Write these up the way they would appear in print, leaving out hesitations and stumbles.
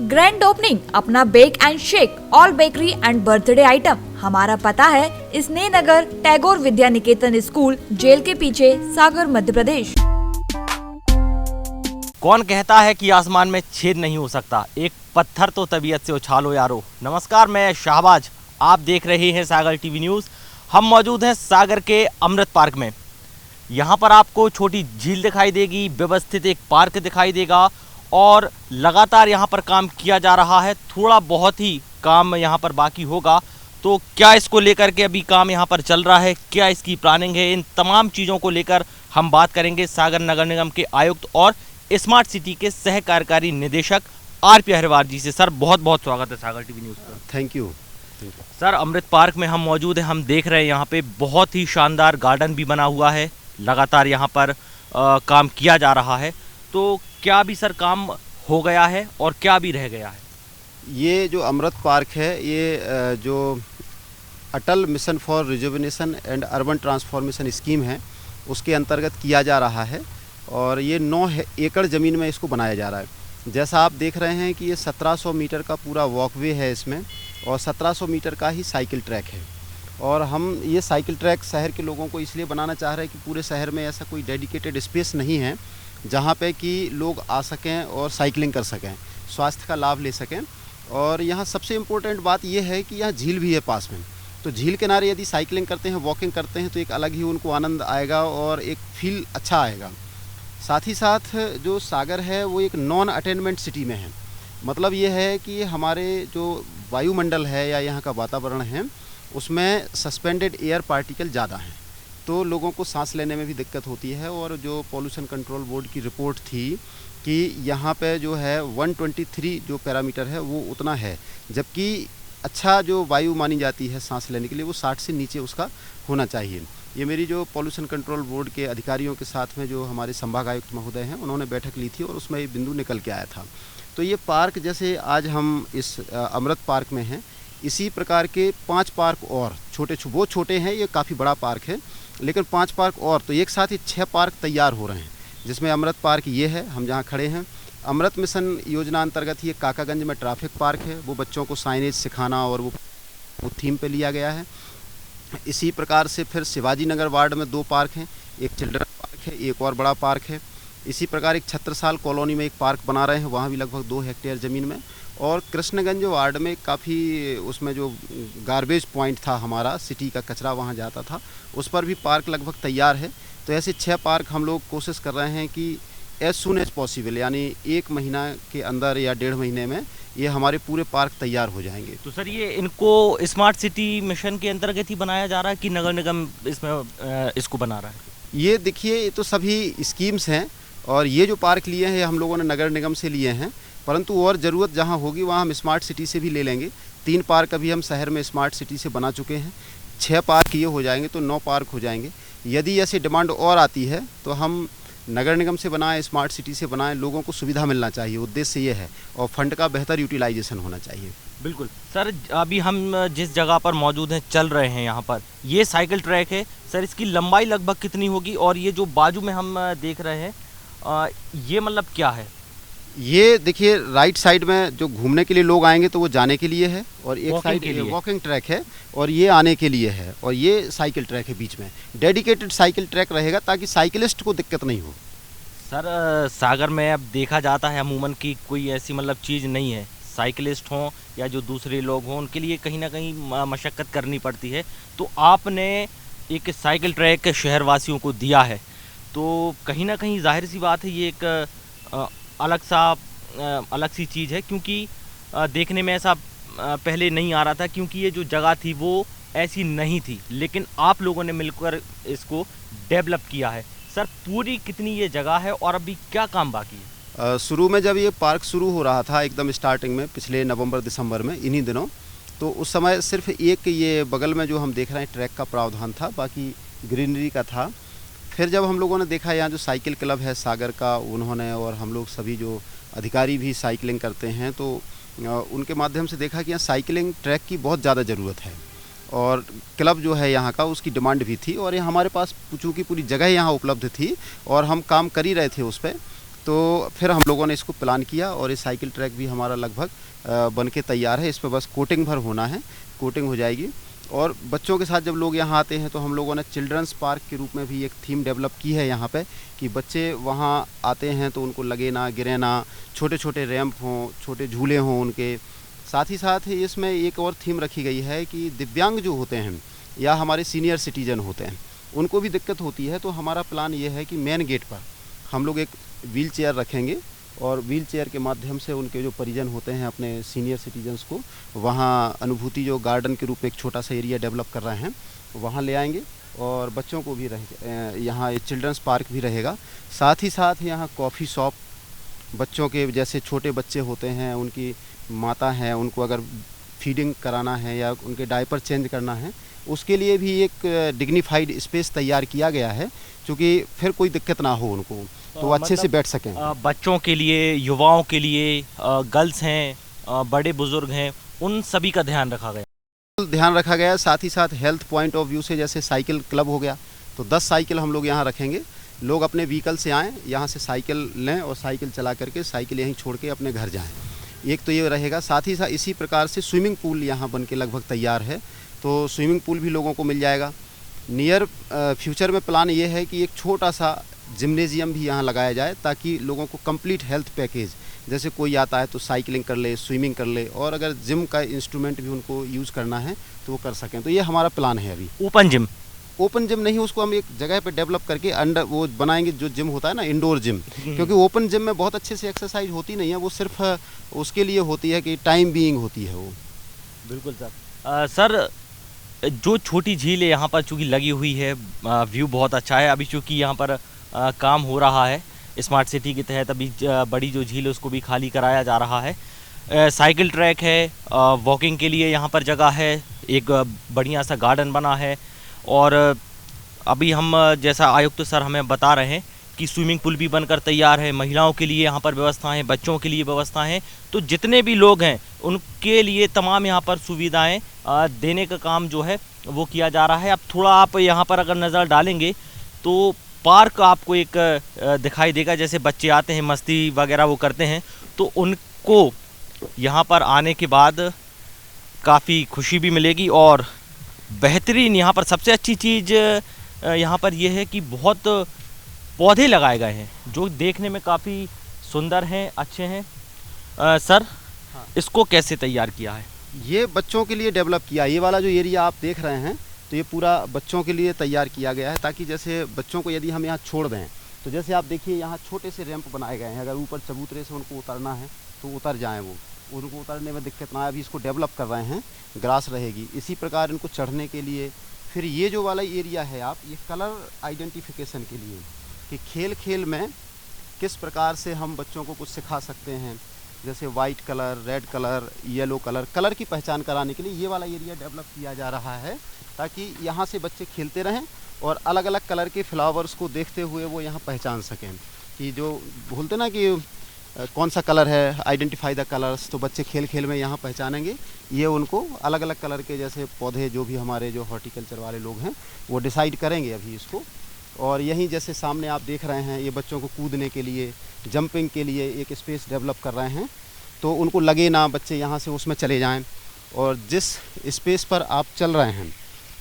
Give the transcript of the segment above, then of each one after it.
Grand opening अपना bake and shake all bakery and birthday item. हमारा पता है स्नेहनगर टैगोर विद्या निकेतन स्कूल, जेल के पीछे, सागर, मध्य प्रदेश। कौन कहता है कि आसमान में छेद नहीं हो सकता, एक पत्थर तो तबीयत से उछालो यारो। नमस्कार, मैं शाहबाज, आप देख रहे हैं सागर टीवी न्यूज़। हम मौजूद हैं सागर के अमृत पार्क में। यहाँ पर आपको छोटी झील दिखाई देगी, व्यवस्थित एक पार्क दिखाई देगा और लगातार यहाँ पर काम किया जा रहा है। थोड़ा बहुत ही काम यहाँ पर बाकी होगा, तो क्या इसको लेकर के अभी काम यहाँ पर चल रहा है, क्या इसकी प्लानिंग है, इन तमाम चीज़ों को लेकर हम बात करेंगे सागर नगर निगम के आयुक्त और स्मार्ट सिटी के सह कार्यकारी निदेशक आर.पी. अहिरवार जी से। सर, बहुत बहुत स्वागत है सागर टीवी न्यूज़ पर। Thank you sir, Amrit park में हम मौजूद हैं। हम देख रहे हैं यहाँ पे बहुत ही शानदार गार्डन भी बना हुआ है, लगातार यहाँ पर काम किया जा रहा है। तो क्या भी सर काम हो गया है और क्या भी रह गया है? ये जो अमृत पार्क है, ये जो Atal mission for rejuvenation and urban transformation scheme है, उसके अंतर्गत किया जा रहा है और ये 9 एकड़ ज़मीन में इसको बनाया जा रहा है। जैसा आप देख रहे हैं कि ये 1700 मीटर का पूरा वॉकवे है इसमें और 1700 मीटर का ही साइकिल ट्रैक है। और हम ये साइकिल ट्रैक शहर के लोगों को इसलिए बनाना चाह रहे हैं कि पूरे शहर में ऐसा कोई डेडिकेटेड स्पेस नहीं है जहाँ पे कि लोग आ सकें और साइकिलिंग कर सकें, स्वास्थ्य का लाभ ले सकें। और यहाँ सबसे इम्पोर्टेंट बात ये है कि यहाँ झील भी है पास में, तो झील किनारे यदि साइकिलिंग करते हैं, वॉकिंग करते हैं, तो एक अलग ही उनको आनंद आएगा और एक फील अच्छा आएगा। साथ ही साथ जो सागर है वो एक नॉन अटेनमेंट सिटी में है। मतलब ये है कि हमारे जो वायुमंडल है या यहाँ का वातावरण है, उसमें सस्पेंडेड एयर पार्टिकल ज़्यादा हैं, तो लोगों को सांस लेने में भी दिक्कत होती है। और जो पॉल्यूशन कंट्रोल बोर्ड की रिपोर्ट थी कि यहाँ पे जो है 123 जो पैरामीटर है वो उतना है, जबकि अच्छा जो वायु मानी जाती है सांस लेने के लिए वो 60 से नीचे उसका होना चाहिए। ये मेरी जो पॉल्यूशन कंट्रोल बोर्ड के अधिकारियों के साथ में जो हमारे संभाग आयुक्त महोदय हैं, उन्होंने बैठक ली थी और उसमें ये बिंदु निकल के आया था। तो ये पार्क, जैसे आज हम इस अमृत पार्क में हैं, इसी प्रकार के 5 पार्क और वो छोटे हैं, ये काफ़ी बड़ा पार्क है, लेकिन 5 पार्क और, तो एक साथ ही 6 पार्क तैयार हो रहे हैं, जिसमें अमृत पार्क ये है, हम जहाँ खड़े हैं। अमृत मिशन योजना अंतर्गत ये काकागंज में ट्रैफिक पार्क है, वो बच्चों को साइनेज सिखाना और वो थीम पे लिया गया है। इसी प्रकार से फिर शिवाजी नगर वार्ड में 2 पार्क हैं, एक चिल्ड्रन पार्क है, एक और बड़ा पार्क है। इसी प्रकार एक छत्रसाल कॉलोनी में एक पार्क बना रहे हैं, वहाँ भी लगभग 2 हेक्टेयर ज़मीन में। और कृष्णगंज वार्ड में काफ़ी, उसमें जो गार्बेज पॉइंट था हमारा, सिटी का कचरा वहाँ जाता था, उस पर भी पार्क लगभग तैयार है। तो ऐसे 6 पार्क हम लोग कोशिश कर रहे हैं कि एज सुन एज पॉसिबल, यानी 1 महीना के अंदर या 1.5 महीने में ये हमारे पूरे पार्क तैयार हो जाएंगे। तो सर, ये इनको स्मार्ट सिटी मिशन के अंतर्गत ही बनाया जा रहा है कि नगर निगम इसमें इसको बना रहा है? ये देखिए, ये तो सभी स्कीम्स हैं और ये जो पार्क लिए हैं हम लोगों ने नगर निगम से लिए हैं, परंतु और ज़रूरत जहाँ होगी वहाँ हम स्मार्ट सिटी से भी ले लेंगे। 3 पार्क अभी हम शहर में स्मार्ट सिटी से बना चुके हैं, 6 पार्क ये हो जाएंगे तो 9 पार्क हो जाएंगे। यदि ऐसी डिमांड और आती है तो हम नगर निगम से बनाएं, स्मार्ट सिटी से बनाएं, लोगों को सुविधा मिलना चाहिए, उद्देश्य ये है, और फंड का बेहतर यूटिलाइजेशन होना चाहिए। बिल्कुल सर, अभी हम जिस जगह पर मौजूद हैं, चल रहे हैं, यहाँ पर ये साइकिल ट्रैक है। सर, इसकी लंबाई लगभग कितनी होगी और ये जो बाजू में हम देख रहे हैं ये मतलब क्या है? ये देखिए, राइट साइड में जो घूमने के लिए लोग आएंगे तो वो जाने के लिए है, और एक साइड वॉकिंग ट्रैक है और ये आने के लिए है, और ये साइकिल ट्रैक है बीच में। डेडिकेटेड साइकिल ट्रैक रहेगा ताकि साइकिलिस्ट को दिक्कत नहीं हो। सर, सागर में अब देखा जाता है अमूमन की कोई ऐसी मतलब चीज़ नहीं है, साइकिलिस्ट हों या जो दूसरे लोग हों, उनके लिए कहीं ना कहीं मशक्क़त करनी पड़ती है। तो आपने एक साइकिल ट्रैक शहरवासियों को दिया है, तो कहीं ना कहीं जाहिर सी बात है ये एक अलग सी चीज़ है, क्योंकि देखने में ऐसा पहले नहीं आ रहा था, क्योंकि ये जो जगह थी वो ऐसी नहीं थी, लेकिन आप लोगों ने मिलकर इसको डेवलप किया है। सर, पूरी कितनी ये जगह है और अभी क्या काम बाकी है? शुरू में जब ये पार्क शुरू हो रहा था, एकदम स्टार्टिंग में पिछले नवंबर दिसंबर में, इन्हीं दिनों, तो उस समय सिर्फ एक ये बगल में जो हम देख रहे हैं ट्रैक का प्रावधान था, बाकी ग्रीनरी का था। फिर जब हम लोगों ने देखा यहाँ जो साइकिल क्लब है सागर का, उन्होंने, और हम लोग सभी जो अधिकारी भी साइकिलिंग करते हैं, तो उनके माध्यम से देखा कि यहाँ साइकिलिंग ट्रैक की बहुत ज़्यादा ज़रूरत है और क्लब जो है यहाँ का, उसकी डिमांड भी थी, और ये हमारे पास चूँकि पूरी जगह यहाँ उपलब्ध थी और हम काम कर ही रहे थे उस पर, तो फिर हम लोगों ने इसको प्लान किया और ये साइकिल ट्रैक भी हमारा लगभग बन के तैयार है। इस पर बस कोटिंग भर होना है, कोटिंग हो जाएगी। और बच्चों के साथ जब लोग यहाँ आते हैं तो हम लोगों ने चिल्ड्रंस पार्क के रूप में भी एक थीम डेवलप की है यहाँ पे, कि बच्चे वहाँ आते हैं तो उनको लगे ना, गिरे ना, छोटे छोटे रैंप हों, छोटे झूले हों उनके। साथ ही साथ इसमें एक और थीम रखी गई है कि दिव्यांग जो होते हैं या हमारे सीनियर सिटीजन होते हैं उनको भी दिक्कत होती है, तो हमारा प्लान ये है कि मेन गेट पर हम लोग एक व्हील चेयर रखेंगे और व्हील चेयर के माध्यम से उनके जो परिजन होते हैं अपने सीनियर सिटीजन्स को वहाँ अनुभूति जो गार्डन के रूप में एक छोटा सा एरिया डेवलप कर रहे हैं वहाँ ले आएंगे। और बच्चों को भी रहे, यहाँ चिल्ड्रंस पार्क भी रहेगा। साथ ही साथ यहाँ कॉफ़ी शॉप, बच्चों के जैसे छोटे बच्चे होते हैं उनकी माता हैं, उनको अगर फीडिंग कराना है या उनके डायपर चेंज करना है उसके लिए भी एक डिग्निफाइड स्पेस तैयार किया गया है, क्योंकि फिर कोई दिक्कत ना हो उनको, तो अच्छे से बैठ सकें। बच्चों के लिए, युवाओं के लिए, गर्ल्स हैं, बड़े बुजुर्ग हैं, उन सभी का ध्यान रखा गया। ध्यान रखा गया। साथ ही साथ हेल्थ पॉइंट ऑफ व्यू से जैसे साइकिल क्लब हो गया तो 10 साइकिल हम लोग यहाँ रखेंगे। लोग अपने व्हीकल से आएँ, यहाँ से साइकिल लें और साइकिल चला करके साइकिल यहीं छोड़ के अपने घर जाएँ। एक तो ये रहेगा। साथ ही साथ इसी प्रकार से स्विमिंग पूल यहाँ बन के लगभग तैयार है, तो स्विमिंग पूल भी लोगों को मिल जाएगा। नियर फ्यूचर में प्लान ये है कि एक छोटा सा जिम्नेजियम भी यहाँ लगाया जाए, ताकि लोगों को कंप्लीट हेल्थ पैकेज, जैसे कोई आता है तो साइकिलिंग कर ले, स्विमिंग कर ले, और अगर जिम का इंस्ट्रूमेंट भी उनको यूज़ करना है तो वो कर सकें। तो ये हमारा प्लान है। अभी ओपन जिम नहीं, उसको हम एक जगह पे डेवलप करके अंडर वो बनाएंगे, जो जिम होता है ना, इंडोर जिम, क्योंकि ओपन जिम में बहुत अच्छे से एक्सरसाइज होती नहीं है, वो सिर्फ उसके लिए होती है कि टाइम बीइंग होती है वो। बिल्कुल सर। सर, जो छोटी झील है यहाँ पर चूँकि लगी हुई है, व्यू बहुत अच्छा है। अभी चूँकि यहाँ पर काम हो रहा है स्मार्ट सिटी के तहत, अभी बड़ी जो झील है उसको भी खाली कराया जा रहा है। साइकिल ट्रैक है, वॉकिंग के लिए यहाँ पर जगह है, एक बढ़िया सा गार्डन बना है। और अभी हम जैसा आयुक्त सर हमें बता रहे हैं कि स्विमिंग पूल भी बनकर तैयार है, महिलाओं के लिए यहाँ पर व्यवस्थाएं, बच्चों के लिए व्यवस्थाएं, तो जितने भी लोग हैं उनके लिए तमाम यहाँ पर सुविधाएं देने का काम जो है वो किया जा रहा है। अब थोड़ा आप यहाँ पर अगर नज़र डालेंगे तो पार्क आपको एक दिखाई देगा, जैसे बच्चे आते हैं मस्ती वगैरह वो करते हैं, तो उनको यहाँ पर आने के बाद काफ़ी खुशी भी मिलेगी। और बेहतरीन यहाँ पर सबसे अच्छी चीज़ यहाँ पर यह है कि बहुत पौधे लगाए गए हैं जो देखने में काफ़ी सुंदर हैं, अच्छे हैं। सर, हाँ। इसको कैसे तैयार किया है? ये बच्चों के लिए डेवलप किया। ये वाला जो एरिया आप देख रहे हैं तो ये पूरा बच्चों के लिए तैयार किया गया है, ताकि जैसे बच्चों को यदि हम यहाँ छोड़ दें तो जैसे आप देखिए यहाँ छोटे से रैंप बनाए गए हैं, अगर ऊपर चबूतरे से उनको उतरना है तो उतर जाएं, वो उनको उतरने में दिक्कत ना आए। अभी इसको डेवलप कर रहे हैं, ग्रास रहेगी। इसी प्रकार इनको चढ़ने के लिए फिर ये जो वाला एरिया है आप, ये कलर आइडेंटिफिकेशन के लिए, कि खेल खेल में किस प्रकार से हम बच्चों को कुछ सिखा सकते हैं, जैसे white colour, red colour, yellow colour, colour की पहचान कराने के लिए ये वाला एरिया डेवलप किया जा रहा है, ताकि यहाँ से बच्चे खेलते रहें और अलग अलग कलर के फ्लावर्स को देखते हुए वो यहाँ पहचान सकें। कि जो बोलते ना कि कौन सा कलर है, आइडेंटिफाई द कलर्स, तो बच्चे खेल खेल में यहाँ पहचानेंगे। ये उनको अलग अलग कलर के जैसे पौधे, जो भी हमारे जो हॉर्टिकल्चर वाले लोग हैं वो डिसाइड करेंगे अभी इसको। और यहीं जैसे सामने आप देख रहे हैं, ये बच्चों को कूदने के लिए, जंपिंग के लिए एक स्पेस डेवलप कर रहे हैं, तो उनको लगे ना बच्चे यहाँ से उसमें चले जाएं। और जिस स्पेस पर आप चल रहे हैं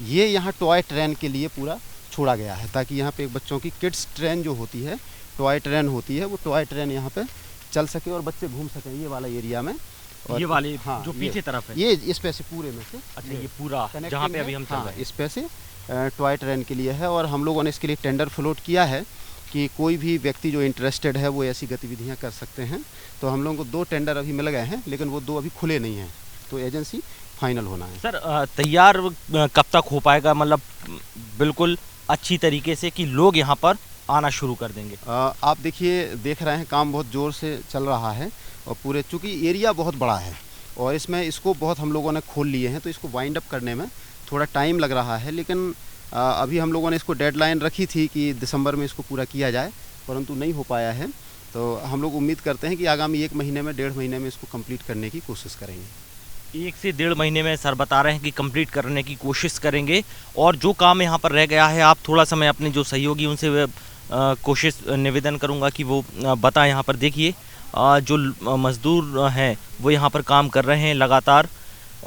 ये यहाँ टॉय ट्रेन के लिए पूरा छोड़ा गया है, ताकि यहाँ पे बच्चों की किड्स ट्रेन जो होती है, टॉय ट्रेन होती है, वो टॉय ट्रेन यहाँ पे चल सके और बच्चे घूम सकें ये वाला एरिया में। और ये वाले, हाँ, जो पीछे तरफ है, ये इस पे से पूरे में से, अच्छा, ये पूरा जहाँ पे अभी हम चल रहे हैं, इस पे से टॉय ट्रेन के लिए है। और हम लोगों ने इसके लिए टेंडर फ्लोट किया है कि कोई भी व्यक्ति जो इंटरेस्टेड है वो ऐसी गतिविधियां कर सकते हैं। तो हम लोगों को 2 टेंडर अभी मिल गए हैं, लेकिन वो 2 अभी खुले नहीं हैं, तो एजेंसी फाइनल होना है। सर, तैयार कब तक हो पाएगा, मतलब बिल्कुल अच्छी तरीके से, कि लोग यहाँ पर आना शुरू कर देंगे? आप देख रहे हैं काम बहुत ज़ोर से चल रहा है, और पूरे चूँकि एरिया बहुत बड़ा है और इसमें इसको बहुत हम लोगों ने खोल लिए हैं, तो इसको वाइंड अप करने में थोड़ा टाइम लग रहा है। लेकिन अभी हम लोगों ने इसको डेडलाइन रखी थी कि दिसंबर में इसको पूरा किया जाए, परंतु नहीं हो पाया है। तो हम लोग उम्मीद करते हैं कि आगामी 1 महीने में, 1.5 महीने में इसको कंप्लीट करने की कोशिश करेंगे। 1 से 1.5 महीने में सर बता रहे हैं कि कंप्लीट करने की कोशिश करेंगे। और जो काम यहाँ पर रह गया है, आप थोड़ा समय अपने जो सहयोगी उनसे कोशिश निवेदन करूंगा कि वो बताएं। यहाँ पर देखिए जो मज़दूर हैं वो यहाँ पर काम कर रहे हैं लगातार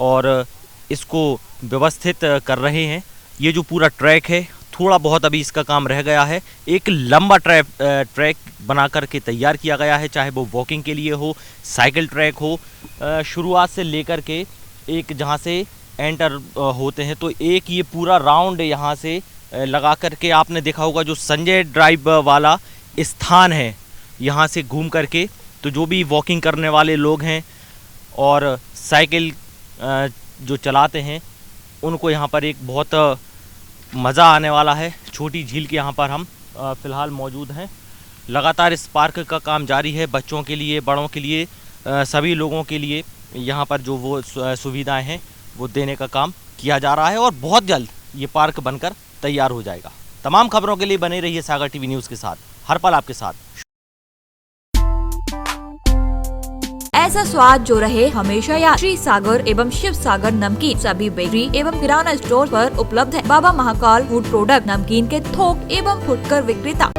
और इसको व्यवस्थित कर रहे हैं। ये जो पूरा ट्रैक है थोड़ा बहुत अभी इसका काम रह गया है। एक लंबा ट्रैक बना करके तैयार किया गया है, चाहे वो वॉकिंग के लिए हो, साइकिल ट्रैक हो। शुरुआत से लेकर के एक जहाँ से एंटर होते हैं तो एक ये पूरा राउंड यहाँ से लगा करके आपने देखा होगा जो संजय ड्राइव वाला स्थान है, यहाँ से घूम करके तो जो भी वॉकिंग करने वाले लोग हैं और साइकिल जो चलाते हैं उनको यहाँ पर एक बहुत मज़ा आने वाला है। छोटी झील के यहाँ पर हम फ़िलहाल मौजूद हैं। लगातार इस पार्क का काम जारी है, बच्चों के लिए, बड़ों के लिए, सभी लोगों के लिए यहाँ पर जो वो सुविधाएं हैं वो देने का काम किया जा रहा है और बहुत जल्द ये पार्क बनकर तैयार हो जाएगा। तमाम खबरों के लिए बने रहिए सागर टीवी न्यूज़ के साथ, हर पल आपके साथ। ऐसा स्वाद जो रहे हमेशा याद। श्री सागर एवं शिव सागर नमकीन सभी बेकरी एवं किराना स्टोर पर उपलब्ध है। बाबा महाकाल फूड प्रोडक्ट नमकीन के थोक एवं फुटकर विक्रेता।